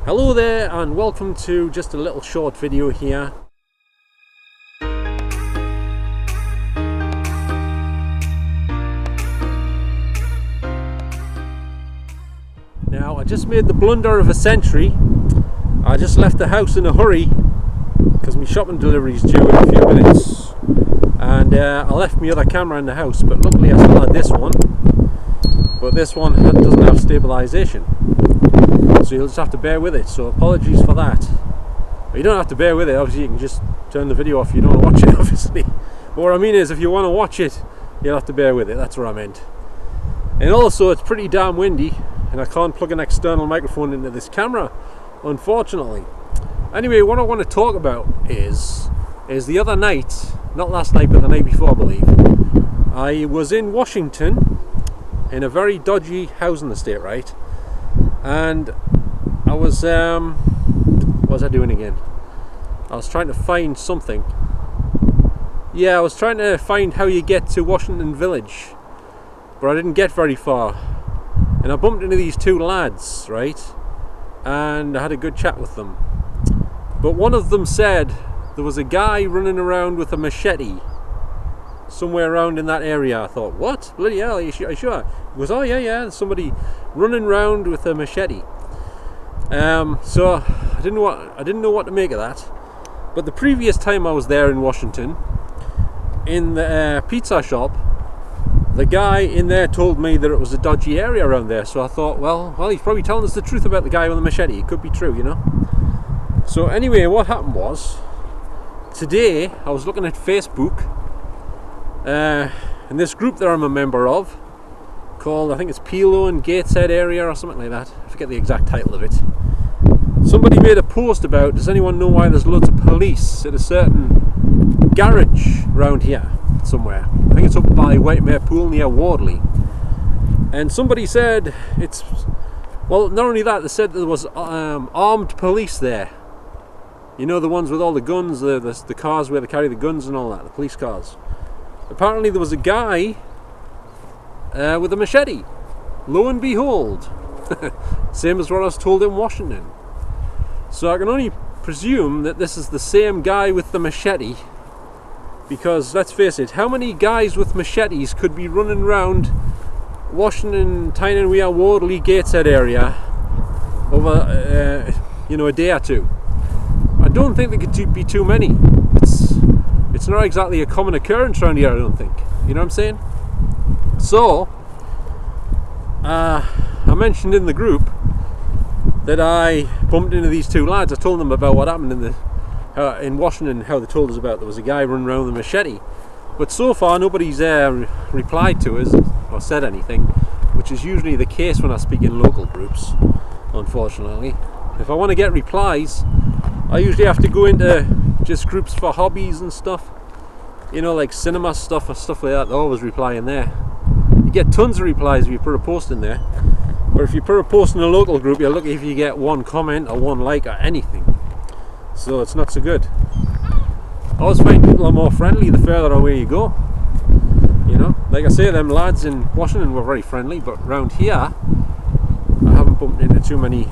Hello there and welcome to just a little short video here. Now I just made the blunder of a century. I just left the house in a hurry because my shopping delivery is due in a few minutes, and I left my other camera in the house, but luckily I still had this one, but this one doesn't have stabilization, so you'll just have to bear with it, so apologies for that. But you don't have to bear with it, obviously you can just turn the video off if you don't want to watch it, obviously. But what I mean is, if you want to watch it, you'll have to bear with it, that's what I meant. And also it's pretty damn windy, and I can't plug an external microphone into this camera, unfortunately. Anyway, what I want to talk about is the other night, not last night but the night before I believe, I was in Washington in a very dodgy housing estate, right? And I was, what was I doing again? I was trying to find something. Yeah, I was trying to find how you get to Washington Village, but I didn't get very far. And I bumped into these two lads, right? And I had a good chat with them. But one of them said there was a guy running around with a machete somewhere around in that area. I thought, what? Bloody hell, are you sure? He goes, oh yeah, there's somebody running around with a machete. So I didn't know what to make of that. But the previous time I was there in Washington, in the pizza shop, the guy in there told me that it was a dodgy area around there. So I thought, well, he's probably telling us the truth about the guy with the machete. It could be true, you know. So anyway, what happened was, today I was looking at Facebook, and this group that I'm a member of, called, I think it's Pilo and Gateshead area or something like that, I forget the exact title of it. Somebody made a post about, does anyone know why there's loads of police at a certain garage around here somewhere? I think it's up by Whitemare Pool near Wardley. And somebody said it's, well, not only that, they said there was armed police there. You know, the ones with all the guns, the cars where they carry the guns and all that, the police cars. Apparently there was a guy with a machete. Lo and behold. Same as what I was told in Washington. So I can only presume that this is the same guy with the machete, because let's face it, how many guys with machetes could be running around Washington, Tyne-and-Wear, Wardley, Gateshead area over a day or two? I don't think there could be too many. It's not exactly a common occurrence around here, I don't think. You know what I'm saying? So I mentioned in the group that I bumped into these two lads. I told them about what happened in Washington, how they told us about there was a guy running around with a machete. But so far nobody's replied to us or said anything, which is usually the case when I speak in local groups, unfortunately. If I want to get replies, I usually have to go into just groups for hobbies and stuff, you know, like cinema stuff or stuff like that. They always reply in there. You get tons of replies if you put a post in there, but if you put a post in a local group, you're lucky if you get one comment or one like or anything, so it's not so good. I always find people are more friendly the further away you go, you know. Like I say, them lads in Washington were very friendly, but around here I haven't bumped into too many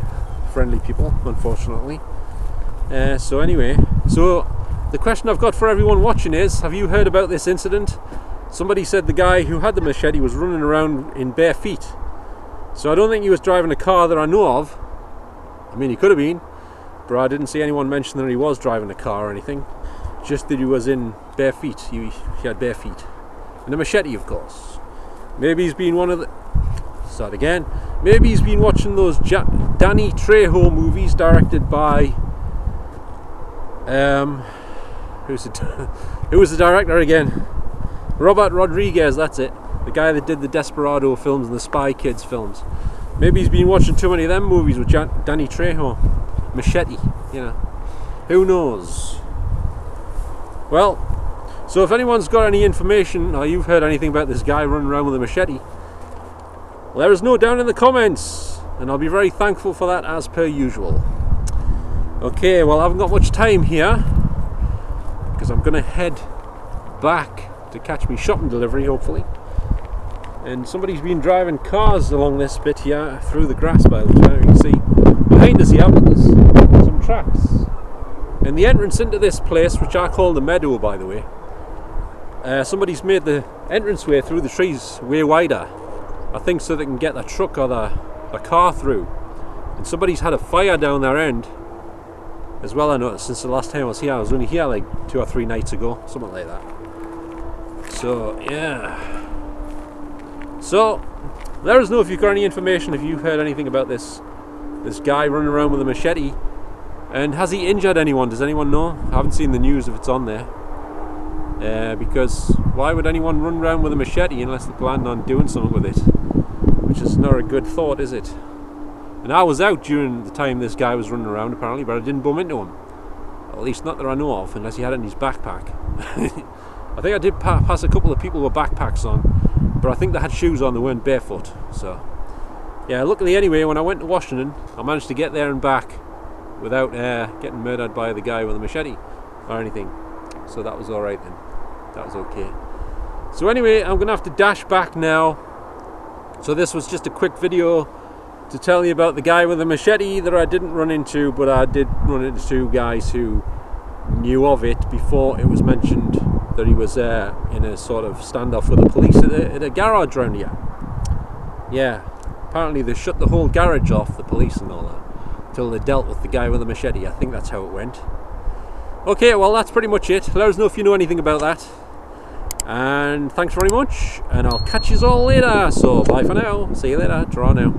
friendly people, unfortunately. So anyway, so the question I've got for everyone watching is, have you heard about this incident? Somebody said the guy who had the machete was running around in bare feet. So I don't think he was driving a car that I know of. I mean, he could have been, but I didn't see anyone mention that he was driving a car or anything. Just that he was in bare feet. He had bare feet. And a machete, of course. Maybe he's been one of the... Start again. Maybe he's been watching those Danny Trejo movies directed by... who was the director again? Robert Rodriguez, that's it. The guy that did the Desperado films and the Spy Kids films. Maybe he's been watching too many of them movies with Danny Trejo. Machete, you know. Who knows? Well, so if anyone's got any information or you've heard anything about this guy running around with a machete, let us know down in the comments, and I'll be very thankful for that as per usual. Okay, well, I haven't got much time here because I'm going to head back to catch me shopping delivery, hopefully. And somebody's been driving cars along this bit here through the grass, by the time you can see behind us here, but there's And the entrance into this place, which I call the Meadow, by the way, somebody's made the entranceway through the trees way wider, I think so they can get the truck or the car through. And somebody's had a fire down their end as well, I noticed, since the last time I was here. I was only here like 2 or 3 nights ago, something like that. So yeah, so let us know if you've got any information, if you've heard anything about this guy running around with a machete, and has he injured anyone? Does anyone know? I haven't seen the news if it's on there, because why would anyone run around with a machete unless they plan on doing something with it, which is not a good thought, is it? And I was out during the time this guy was running around apparently, but I didn't bump into him, at least not that I know of, unless he had it in his backpack. I think I did pass a couple of people with backpacks on, but I think they had shoes on, they weren't barefoot. So yeah, luckily anyway, when I went to Washington, I managed to get there and back without getting murdered by the guy with a machete or anything. So that was alright then, that was okay. So anyway, I'm gonna have to dash back now. So this was just a quick video to tell you about the guy with the machete that I didn't run into, but I did run into 2 guys who knew of it before it was mentioned that he was in a sort of standoff with the police at a garage around here. Yeah, apparently they shut the whole garage off, the police and all that, until they dealt with the guy with the machete. I think that's how it went. Okay, well that's pretty much it. Let us know if you know anything about that. And thanks very much, and I'll catch you all later. So bye for now. See you later. Ta-ra now.